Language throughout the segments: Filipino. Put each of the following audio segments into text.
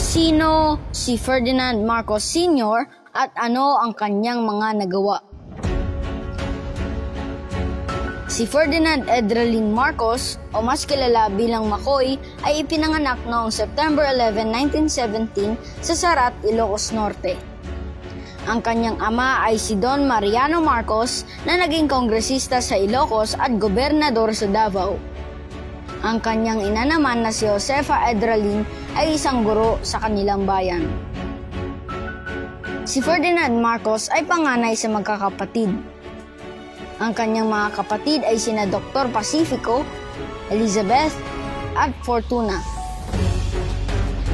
Sino si Ferdinand Marcos Sr. at ano ang kanyang mga nagawa? Si Ferdinand Edralin Marcos, o mas kilala bilang Makoy, ay ipinanganak noong September 11, 1917 sa Sarat, Ilocos Norte. Ang kanyang ama ay si Don Mariano Marcos na naging kongresista sa Ilocos at gobernador sa Davao. Ang kanyang ina naman na si Josefa Edralin ay isang guro sa kanilang bayan. Si Ferdinand Marcos ay panganay sa magkakapatid. Ang kanyang mga kapatid ay sina Dr. Pacifico, Elizabeth, at Fortuna.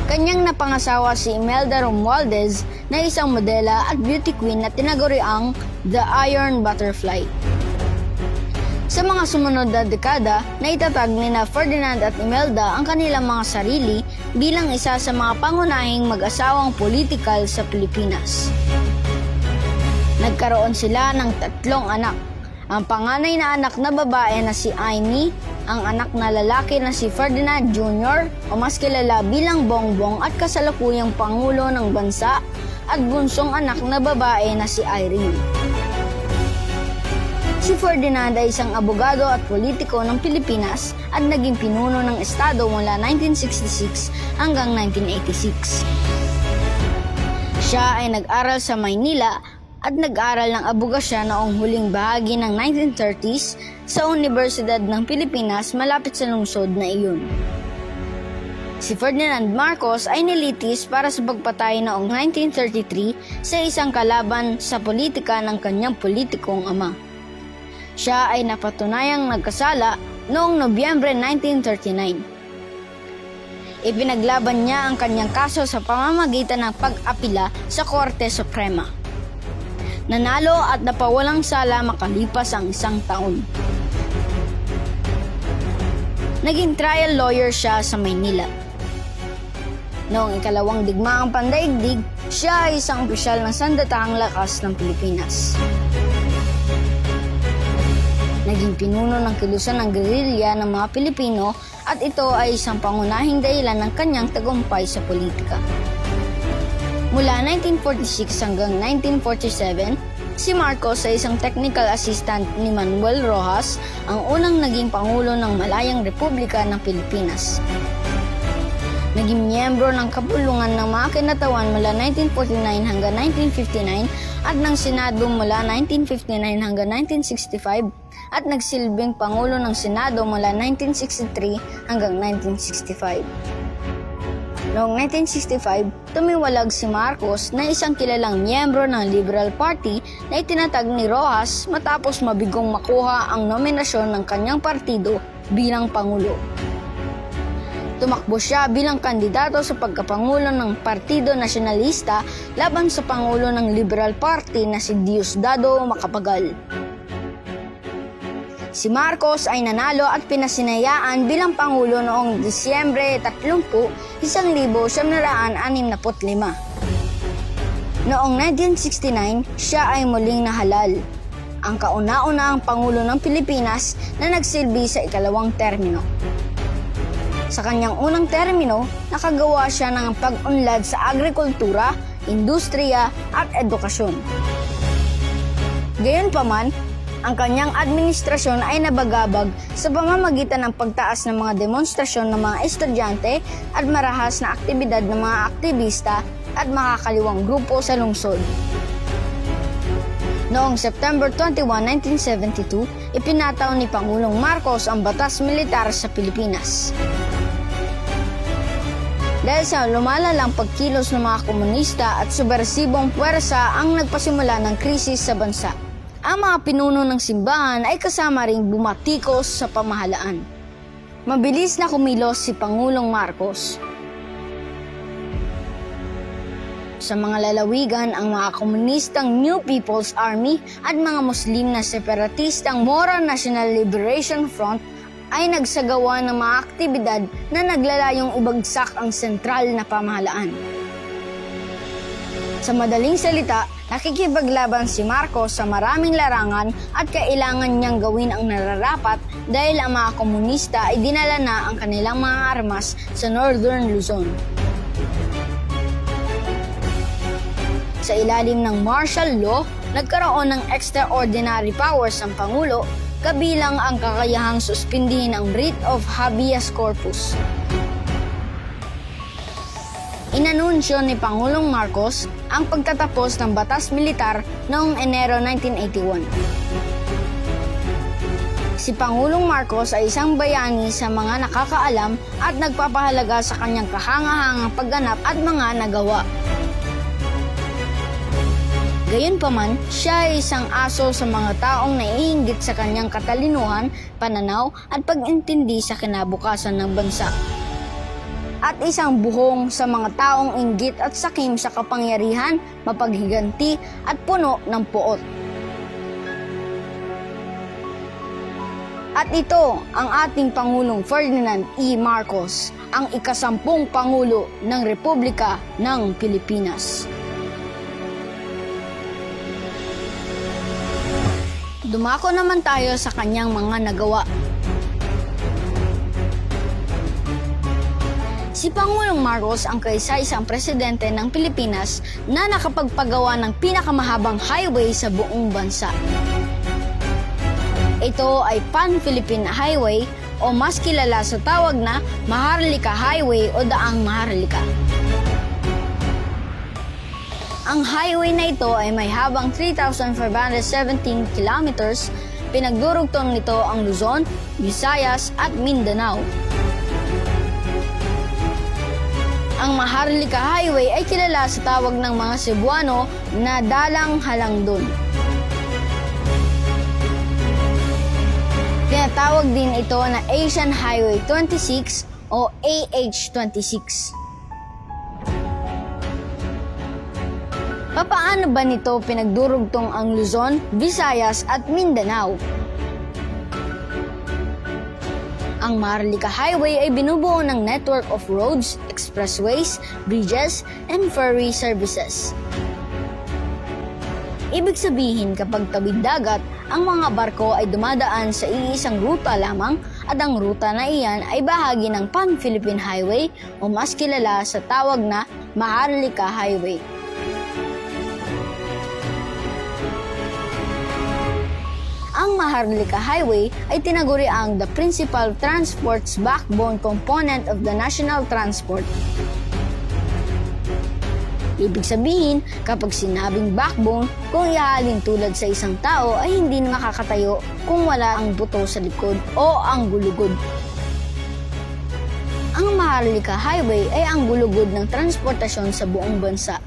Kanyang napangasawa si Imelda Romualdez na isang modela at beauty queen na tinaguriang The Iron Butterfly. Sa mga sumunod na dekada, naitatag nina Ferdinand at Imelda ang kanilang mga sarili bilang isa sa mga pangunahing mag-asawang politikal sa Pilipinas. Nagkaroon sila ng 3 anak. Ang panganay na anak na babae na si Aimee, ang anak na lalaki na si Ferdinand Jr. o mas kilala bilang Bongbong at kasalukuyang Pangulo ng Bansa, at bunsong anak na babae na si Irene. Si Ferdinand ay isang abogado at politiko ng Pilipinas at naging pinuno ng Estado mula 1966 hanggang 1986. Siya ay nag-aral sa Maynila at nag-aral ng abogasya noong huling bahagi ng 1930s sa Universidad ng Pilipinas malapit sa lungsod na iyon. Si Ferdinand Marcos ay nilitis para sa pagpatay noong 1933 sa isang kalaban sa politika ng kanyang politikong ama. Siya ay napatunayang nagkasala noong Nobyembre 1939. Ipinaglaban niya ang kanyang kaso sa pamamagitan ng pag-apila sa Korte Suprema. Nanalo at napawalang sala makalipas ang 1 taon. Naging trial lawyer siya sa Maynila. Noong ikalawang digmaang pandaigdig, siya ay isang opisyal ng Sandatahang Lakas ng Pilipinas. Naging pinuno ng kilusan ng gerilya ng mga Pilipino at ito ay isang pangunahing dahilan ng kanyang tagumpay sa politika. Mula 1946 hanggang 1947, si Marcos ay isang technical assistant ni Manuel Rojas, ang unang naging Pangulo ng Malayang Republika ng Pilipinas. Naging miyembro ng kapulungan ng mga kinatawan mula 1949 hanggang 1959 at ng Senado mula 1959 hanggang 1965 at nagsilbing Pangulo ng Senado mula 1963 hanggang 1965. Noong 1965, tumiwalag si Marcos na isang kilalang miyembro ng Liberal Party na itinatag ni Rojas matapos mabigong makuha ang nominasyon ng kanyang partido bilang Pangulo. Tumakbo siya bilang kandidato sa pagkapangulo ng Partido Nasyonalista laban sa Pangulo ng Liberal Party na si Diosdado Macapagal. Si Marcos ay nanalo at pinasinayaan bilang Pangulo noong Disyembre 30, 1965. Noong 1969, siya ay muling nahalal, ang kauna-unahang Pangulo ng Pilipinas na nagsilbi sa ikalawang termino. Sa kanyang unang termino, nakagawa siya ng pag-unlad sa agrikultura, industriya at edukasyon. Gayunpaman, ang kanyang administrasyon ay nabagabag sa pamamagitan ng pagtaas ng mga demonstrasyon ng mga estudyante at marahas na aktibidad ng mga aktivista at makakaliwang grupo sa lungsod. Noong September 21, 1972, ipinataw ni Pangulong Marcos ang Batas Militar sa Pilipinas. Dahil sa lumalalang pagkilos ng mga komunista at subversibong puwersa ang nagpasimula ng krisis sa bansa. Ang mga pinuno ng simbahan ay kasama ring bumatikos sa pamahalaan. Mabilis na kumilos si Pangulong Marcos. Sa mga lalawigan, ang mga komunistang New People's Army at mga Muslim na separatistang Moro National Liberation Front ay nagsagawa ng mga aktibidad na naglalayong ibagsak ang sentral na pamahalaan. Sa madaling salita, nakikipaglaban si Marcos sa maraming larangan at kailangan niyang gawin ang nararapat dahil ang mga komunista ay dinala na ang kanilang mga armas sa Northern Luzon. Sa ilalim ng martial law, nagkaroon ng extraordinary powers ang Pangulo, kabilang ang kakayahang suspindihin ang writ of habeas corpus. Inanunsyo ni Pangulong Marcos ang pagtatapos ng batas militar noong Enero 1981. Si Pangulong Marcos ay isang bayani sa mga nakakaalam at nagpapahalaga sa kanyang kahangahangang pagganap at mga nagawa. Gayunpaman, siya ay isang aso sa mga taong naiinggit sa kanyang katalinuhan, pananaw at pag-intindi sa kinabukasan ng bansa. At isang buhong sa mga taong inggit at sakim sa kapangyarihan, mapaghiganti at puno ng puot. At ito ang ating Pangulong Ferdinand E. Marcos, ang ika-10 Pangulo ng Republika ng Pilipinas. Dumako naman tayo sa kanyang mga nagawa. Si Pangulong Marcos ang kaisa-isang presidente ng Pilipinas na nakapagpagawa ng pinakamahabang highway sa buong bansa. Ito ay Pan-Philippine Highway o mas kilala sa tawag na Maharlika Highway o Daang Maharlika. Ang highway na ito ay may habang 3,517 kilometers. Pinagdurugtong nito ang Luzon, Visayas at Mindanao. Ang Maharlika Highway ay kilala sa tawag ng mga Cebuano na Dalang Halangdon. Tinatawag din ito na Asian Highway 26 o AH-26. Papaano ba nito pinagdurugtong ang Luzon, Visayas at Mindanao? Ang Maharlika Highway ay binubuo ng network of roads, expressways, bridges, and ferry services. Ibig sabihin kapag tawid dagat, ang mga barko ay dumadaan sa iisang ruta lamang at ang ruta na iyan ay bahagi ng Pan-Philippine Highway o mas kilala sa tawag na Maharlika Highway. Ang Maharlika Highway ay tinaguriang the principal transport's backbone component of the national transport. Ibig sabihin, kapag sinabing backbone, kung ihalin tulad sa isang tao ay hindi makakatayo kung wala ang buto sa likod o ang gulugod. Ang Maharlika Highway ay ang gulugod ng transportasyon sa buong bansa.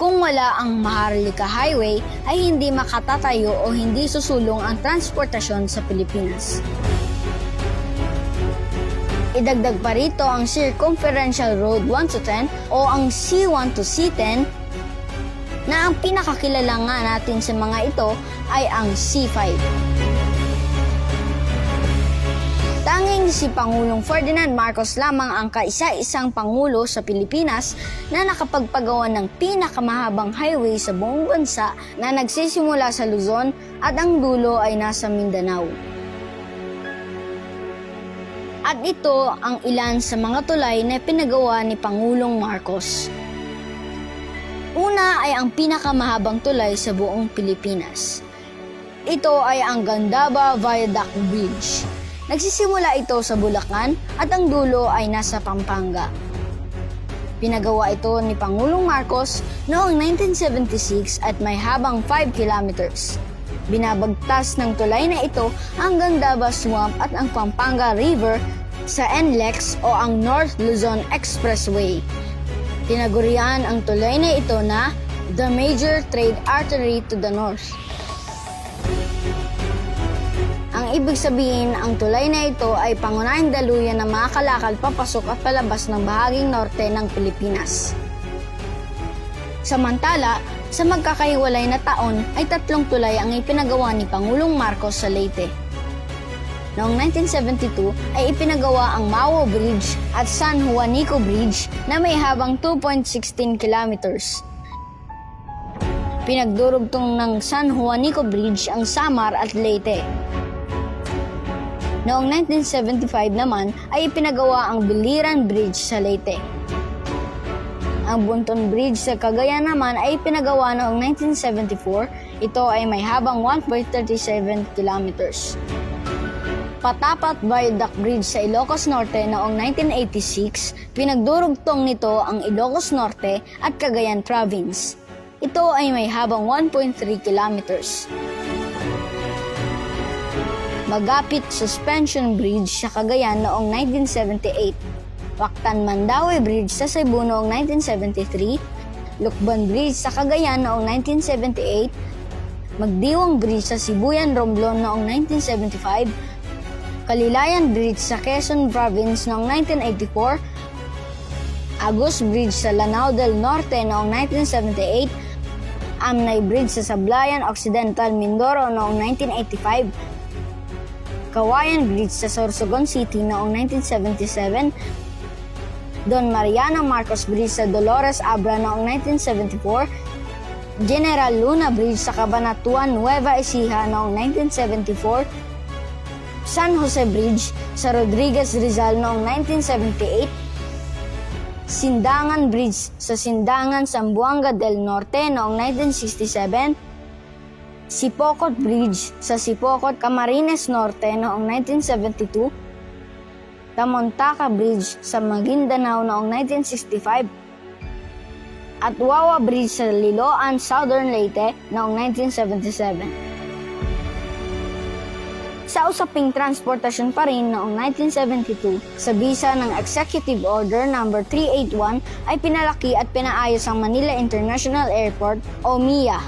Kung wala ang Maharlika Highway ay hindi makatatayo o hindi susulong ang transportasyon sa Pilipinas. Idagdag pa rito ang Circumferential Road 1 to 10 o ang C1 to C10 na ang pinakakilala nga natin sa mga ito ay ang C5. Tanging si Pangulong Ferdinand Marcos lamang ang kaisa-isang Pangulo sa Pilipinas na nakapagpagawa ng pinakamahabang highway sa buong bansa na nagsisimula sa Luzon at ang dulo ay nasa Mindanao. At ito ang ilan sa mga tulay na pinagawa ni Pangulong Marcos. Una ay ang pinakamahabang tulay sa buong Pilipinas. Ito ay ang Gandaba Viaduct Bridge. Nagsisimula ito sa Bulacan at ang dulo ay nasa Pampanga. Pinagawa ito ni Pangulong Marcos noong 1976 at may habang 5 kilometers. Binabagtas ng tulay na ito ang Gandaba Swamp at ang Pampanga River sa NLEX o ang North Luzon Expressway. Tinagurian ang tulay na ito na the major trade artery to the north. Ang ibig sabihin, ang tulay na ito ay pangunahing daluyan ng mga kalakal papasok at palabas ng bahaging norte ng Pilipinas. Samantala, sa magkakahiwalay na taon ay 3 tulay ang ipinagawa ni Pangulong Marcos sa Leyte. Noong 1972 ay ipinagawa ang Mao Bridge at San Juanico Bridge na may habang 2.16 kilometers. Pinagdurugtong ng San Juanico Bridge ang Samar at Leyte. Noong 1975 naman ay ipinagawa ang Biliran Bridge sa Leyte. Ang Bunton Bridge sa Cagayan naman ay pinagawa noong 1974. Ito ay may habang 1.37 kilometers. Patapat Viaduct Bridge sa Ilocos Norte noong 1986, pinagdurugtong nito ang Ilocos Norte at Cagayan Province. Ito ay may habang 1.3 kilometers. Magapit Suspension Bridge sa Cagayan noong 1978. Waktan Mandaue Bridge sa Cebu noong 1973. Lukban Bridge sa Cagayan noong 1978. Magdiwang Bridge sa Sibuyan, Romblon noong 1975. Kalilayan Bridge sa Quezon Province noong 1984, Agus Bridge sa Lanao del Norte noong 1978, Amnay Bridge sa Sablayan Occidental, Mindoro noong 1985, Kawayan Bridge sa Sorsogon City noong 1977, Don Mariano Marcos Bridge sa Dolores Abra noong 1974, General Luna Bridge sa Cabanatuan, Nueva Ecija noong 1974, San Jose Bridge sa Rodriguez Rizal noong 1978, Sindangan Bridge sa Sindangan, Zamboanga del Norte noong 1967, Sipocot Bridge sa Sipocot, Camarines Norte noong 1972, Tamontaka Bridge sa Maguindanao noong 1965, at Wawa Bridge sa Liloan, Southern Leyte noong 1977. Sa usaping transportasyon pa rin noong 1972, sa bisa ng Executive Order No. 381 ay pinalaki at pinaayos ang Manila International Airport o MIA.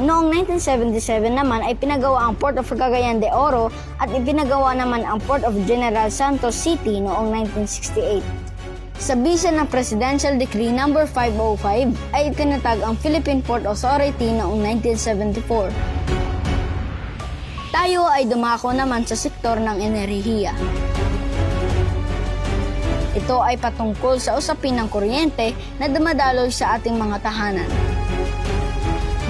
Noong 1977 naman ay pinagawa ang Port of Cagayan de Oro at ipinagawa naman ang Port of General Santos City noong 1968. Sa bisa ng Presidential Decree No. 505 ay itinatag ang Philippine Port Authority noong 1974. Tayo ay dumako naman sa sektor ng enerhiya. Ito ay patungkol sa usapin ng kuryente na dumadaloy sa ating mga tahanan.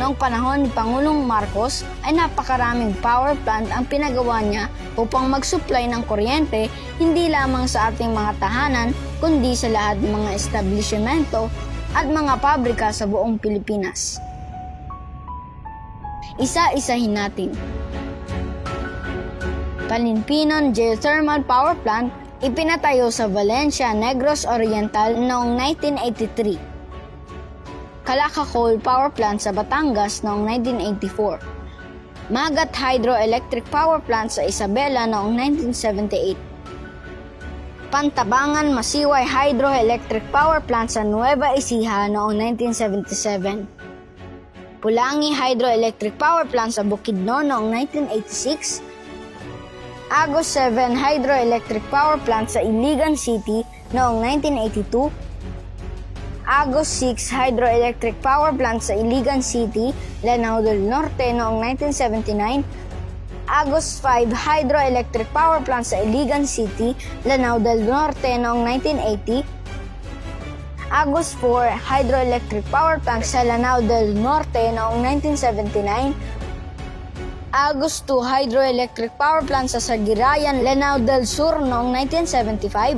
Noong panahon ni Pangulong Marcos ay napakaraming power plant ang pinagawa niya upang mag-supply ng kuryente hindi lamang sa ating mga tahanan kundi sa lahat ng mga establishmento at mga pabrika sa buong Pilipinas. Isa-isahin natin. Palimpinon Geothermal Power Plant ipinatayo sa Valencia, Negros Oriental noong 1983. Calaca Coal Power Plant sa Batangas noong 1984. Magat Hydroelectric Power Plant sa Isabela noong 1978. Pantabangan Masiway Hydroelectric Power Plant sa Nueva Ecija noong 1977. Pulangi Hydroelectric Power Plant sa Bukidnon noong 1986. Agos 7 Hydroelectric Power Plant sa Iligan City noong 1982, Agos 6 Hydroelectric Power Plant sa Iligan City, Lanao del Norte noong 1979, Agos 5 Hydroelectric Power Plant sa Iligan City, Lanao del Norte noong 1980, Agos 4 Hydroelectric Power Plant sa Lanao del Norte noong 1979, Agos 2 Hydroelectric Power Plant sa Sagirayan, Lanao del Sur noong 1975.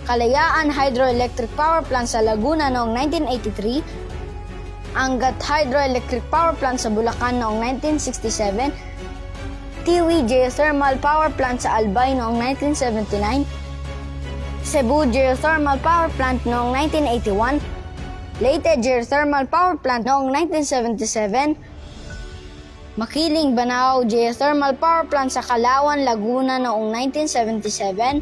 Kalayaan Hydroelectric Power Plant sa Laguna noong 1983. Angat Hydroelectric Power Plant sa Bulacan noong 1967. Tiwi Geothermal Power Plant sa Albay noong 1979. Cebu Geothermal Power Plant noong 1981. Leyte Geothermal Power Plant noong 1977. Makiling Banao Geothermal Power Plant sa Kalawan, Laguna noong 1977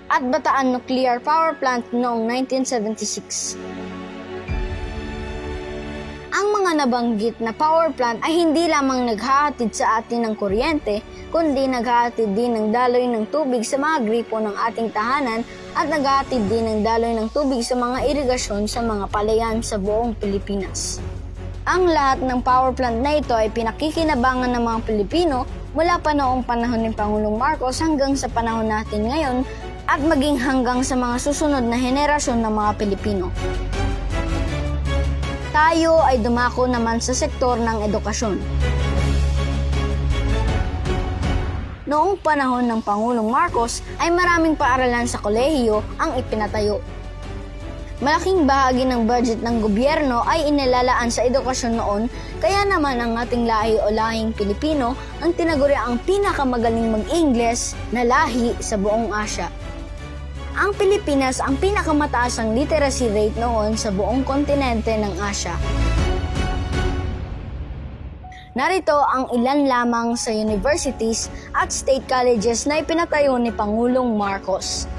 at Bataan Nuclear Power Plant noong 1976. Ang mga nabanggit na power plant ay hindi lamang naghahatid sa atin ng kuryente, kundi naghahatid din ng daloy ng tubig sa mga gripo ng ating tahanan at naghahatid din ng daloy ng tubig sa mga irigasyon sa mga palayan sa buong Pilipinas. Ang lahat ng power plant na ito ay pinakikinabangan ng mga Pilipino mula pa noong panahon ni Pangulong Marcos hanggang sa panahon natin ngayon at maging hanggang sa mga susunod na henerasyon ng mga Pilipino. Tayo ay dumako naman sa sektor ng edukasyon. Noong panahon ng Pangulong Marcos ay maraming paaralan sa kolehiyo ang ipinatayo. Malaking bahagi ng budget ng gobyerno ay inilalaan sa edukasyon noon, kaya naman ang ating lahi o lahing Pilipino ang tinaguri ang pinakamagaling mag-Ingles na lahi sa buong Asya. Ang Pilipinas ang pinakamataas ang literacy rate noon sa buong kontinente ng Asya. Narito ang ilan lamang sa universities at state colleges na ipinatayo ni Pangulong Marcos.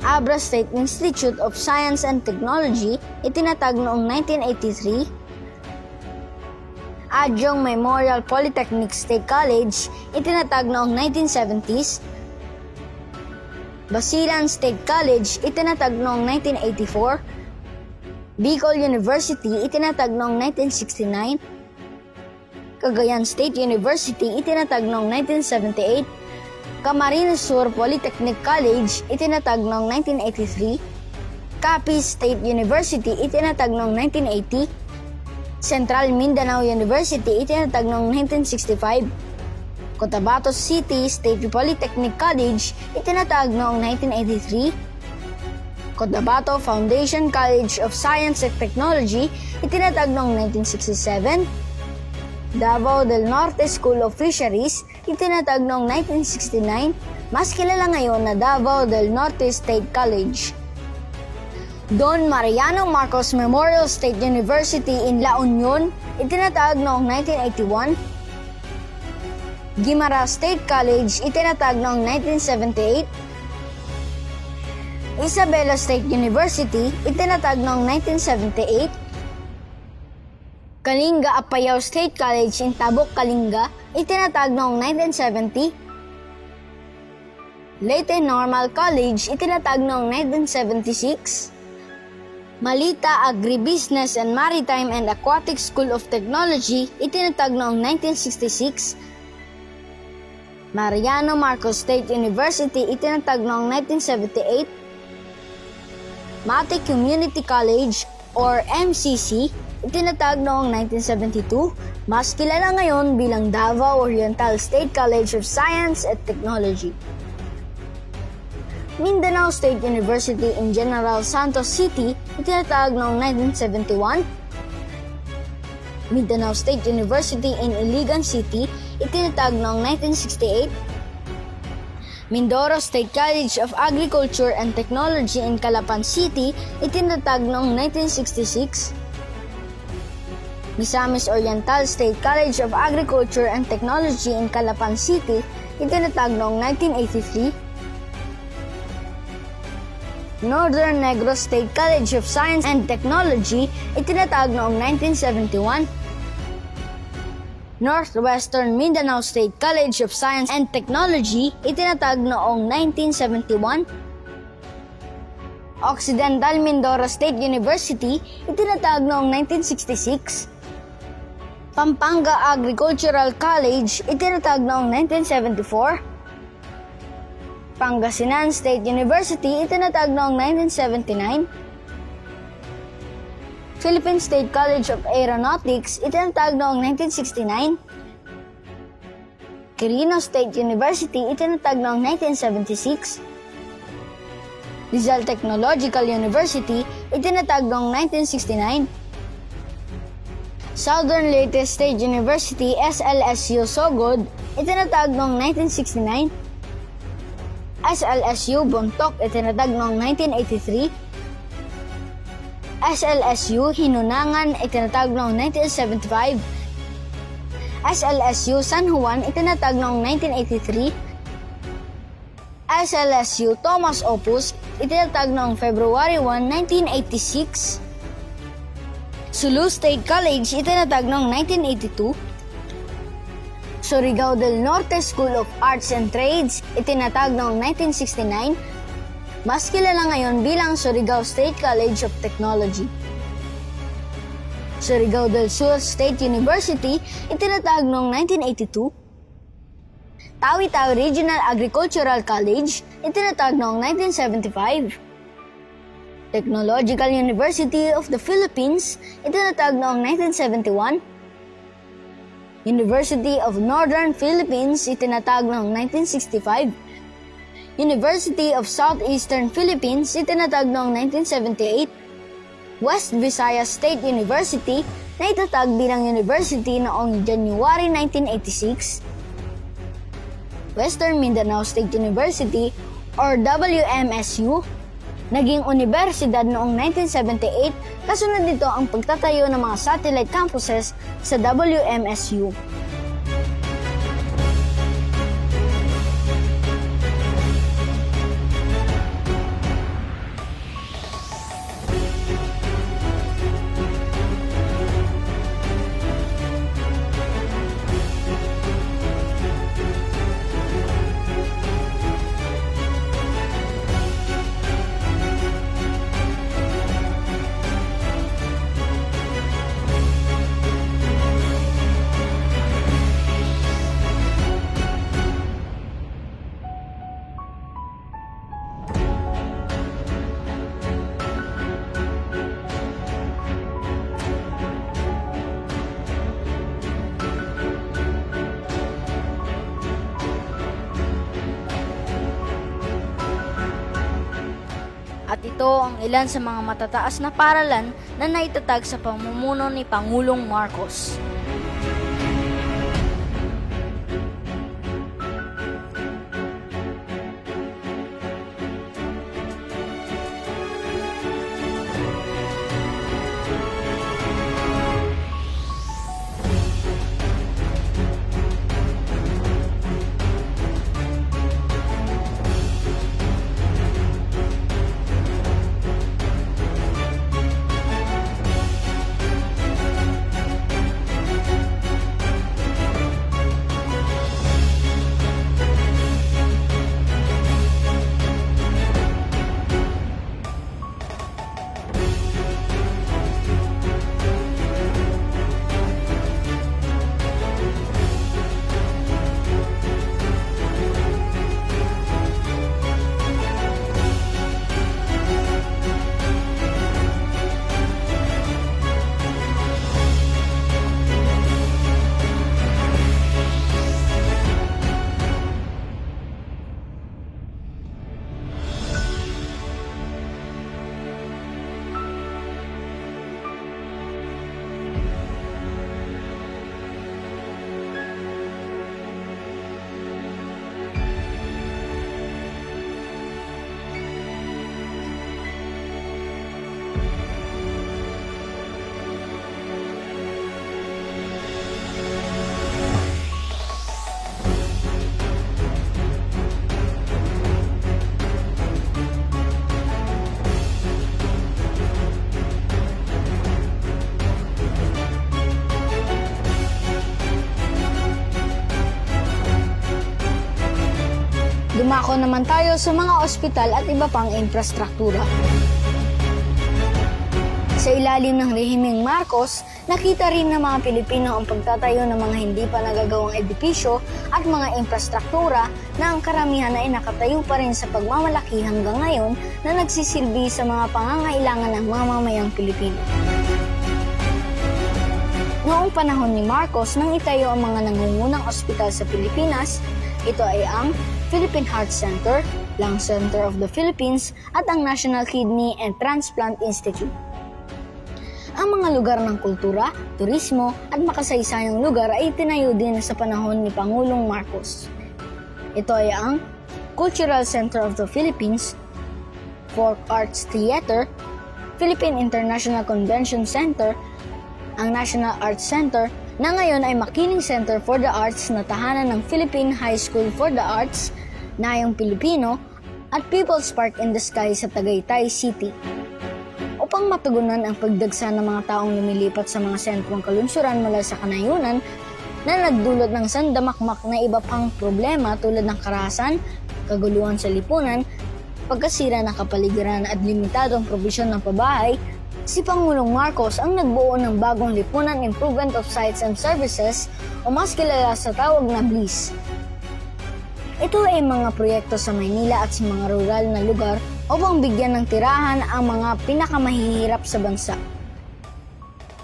Abra State Institute of Science and Technology, itinatag noong 1983. Adjong Memorial Polytechnic State College, itinatag noong 1970s. Basilan State College, itinatag noong 1984. Bicol University, itinatag noong 1969. Cagayan State University, itinatag noong 1978. Camarines Sur Polytechnic College, itinatag noong 1983. Capiz State University, itinatag noong 1980. Central Mindanao University, itinatag noong 1965. Cotabato City State Polytechnic College, itinatag noong 1983. Cotabato Foundation College of Science and Technology, itinatag noong 1967. Davao del Norte School of Fisheries, itinatag noong 1969, mas kilala ngayon na Davao del Norte State College. Don Mariano Marcos Memorial State University in La Union, itinatag noong 1981. Guimaras State College, itinatag noong 1978. Isabela State University, itinatag noong 1978. Kalinga Apayao State College in Tabuk, Kalinga, itinatag noong 1970. Leyte Normal College, itinatag noong 1976. Malita Agribusiness and Maritime and Aquatic School of Technology, itinatag noong 1966. Mariano Marcos State University, itinatag noong 1978. Mate Community College or MCC, itinatag noong 1972, mas kilala ngayon bilang Davao Oriental State College of Science and Technology. Mindanao State University in General Santos City, itinatag noong 1971. Mindanao State University in Iligan City, itinatag noong 1968. Mindoro State College of Agriculture and Technology in Calapan City, itinatag noong 1966. Misamis Oriental State College of Agriculture and Technology in Calapan City, itinatag noong 1983. Northern Negros State College of Science and Technology, itinatag noong 1971. Northwestern Mindanao State College of Science and Technology, itinatag noong 1971. Occidental Mindoro State University, itinatag noong 1966. Pampanga Agricultural College, itinatag noong 1974. Pangasinan State University, itinatag noong 1979. Philippine State College of Aeronautics, itinatag noong 1969. Quirino State University, itinatag noong 1976. Rizal Technological University, itinatag noong 1969. Southern Leyte State University, SLSU Sogod, itinatag noong 1969. SLSU Bontoc, itinatag noong 1983. SLSU Hinunangan, itinatag noong 1975. SLSU San Juan, itinatag noong 1983. SLSU Thomas Opus, itinatag noong February 1, 1986. Sulu State College, itinatag noong 1982. Surigao del Norte School of Arts and Trades, itinatag noong 1969. Mas kilala ngayon bilang Surigao State College of Technology. Surigao del Sur State University, itinatag noong 1982. Tawi-Tawi Regional Agricultural College, itinatag noong 1975. Technological University of the Philippines, itinatag noong 1971. University of Northern Philippines, itinatag noong 1965. University of Southeastern Philippines, itinatag noong 1978. West Visayas State University, na itatag bilang university noong January 1986. Western Mindanao State University or WMSU, naging universidad noong 1978, kasunod nito ang pagtatayo ng mga satellite campuses sa WMSU. At ito ang ilan sa mga matataas na paaralan na naitatag sa pamumuno ni Pangulong Marcos. Dumako naman tayo sa mga ospital at iba pang infrastruktura. Sa ilalim ng rehimeng Marcos, nakita rin ng mga Pilipino ang pagtatayo ng mga hindi pa nagagawang edifisyo at mga infrastruktura na ang karamihan ay nakatayo pa rin sa pagmamalaki hanggang ngayon na nagsisilbi sa mga pangangailangan ng mamamayang Pilipino. Noong panahon ni Marcos, nang itayo ang mga nangungunang ospital sa Pilipinas, ito ay ang Philippine Heart Center, Lung Center of the Philippines at ang National Kidney and Transplant Institute. Ang mga lugar ng kultura, turismo at makasaysayang lugar ay tinayo din sa panahon ni Pangulong Marcos. Ito ay ang Cultural Center of the Philippines, Folk Arts Theater, Philippine International Convention Center, ang National Arts Center na ngayon ay Makiling Center for the Arts na tahanan ng Philippine High School for the Arts, Nayong Pilipino, at People's Park in the Sky sa Tagaytay City. Upang matugunan ang pagdagsa ng mga taong lumilipat sa mga sentrong kalunsuran mula sa kanayunan na nagdulot ng sandamakmak na iba pang problema tulad ng karahasan, kaguluhan sa lipunan, pagkasira ng kapaligiran at limitadong probisyon ng pabahay, si Pangulong Marcos ang nagbuo ng bagong Lipunan Improvement of Sites and Services o mas kilala sa tawag na BLIS. Ito ay mga proyekto sa Maynila at sa mga rural na lugar upang bigyan ng tirahan ang mga pinakamahihirap sa bansa.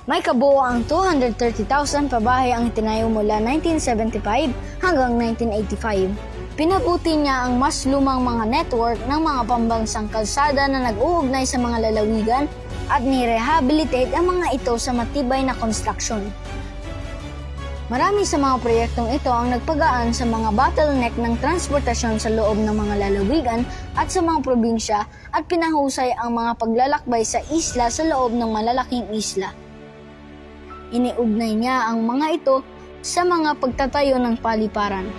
May kabuoang 230,000 pabahay ang itinayo mula 1975 hanggang 1985. Pinabuti niya ang mas lumang mga network ng mga pambansang kalsada na nag-uugnay sa mga lalawigan at ni-rehabilitate ang mga ito sa matibay na construction. Marami sa mga proyektong ito ang nagpagaan sa mga bottleneck ng transportasyon sa loob ng mga lalawigan at sa mga probinsya at pinahusay ang mga paglalakbay sa isla sa loob ng malalaking isla. Iniugnay niya ang mga ito sa mga pagtatayo ng paliparan.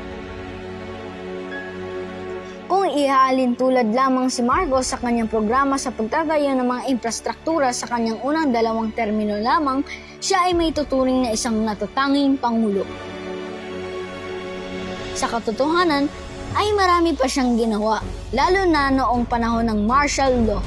Kung ihalin tulad lamang si Marcos sa kanyang programa sa pagtatayo ng mga infrastruktura sa kanyang unang 2 termino lamang, siya ay may tuturing na isang natatanging pangulo. Sa katotohanan, ay marami pa siyang ginawa, lalo na noong panahon ng martial law.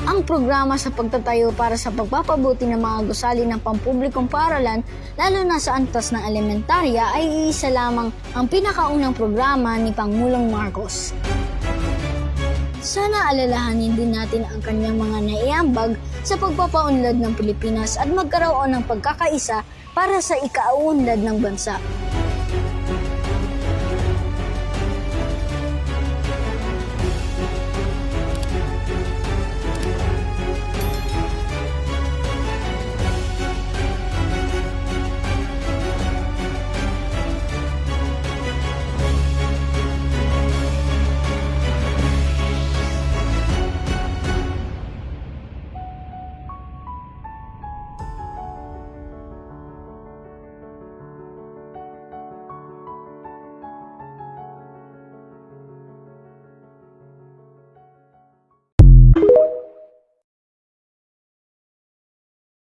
Ang programa sa pagtatayo para sa pagpapabuti ng mga gusali ng pampublikong paaralan, lalo na sa antas ng elementarya, ay iisa lamang ang pinakaunang programa ni Pangulong Marcos. Sana alalahanin din natin ang kanyang mga naiambag sa pagpapaunlad ng Pilipinas at magkaroon ng pagkakaisa para sa ikauunlad ng bansa.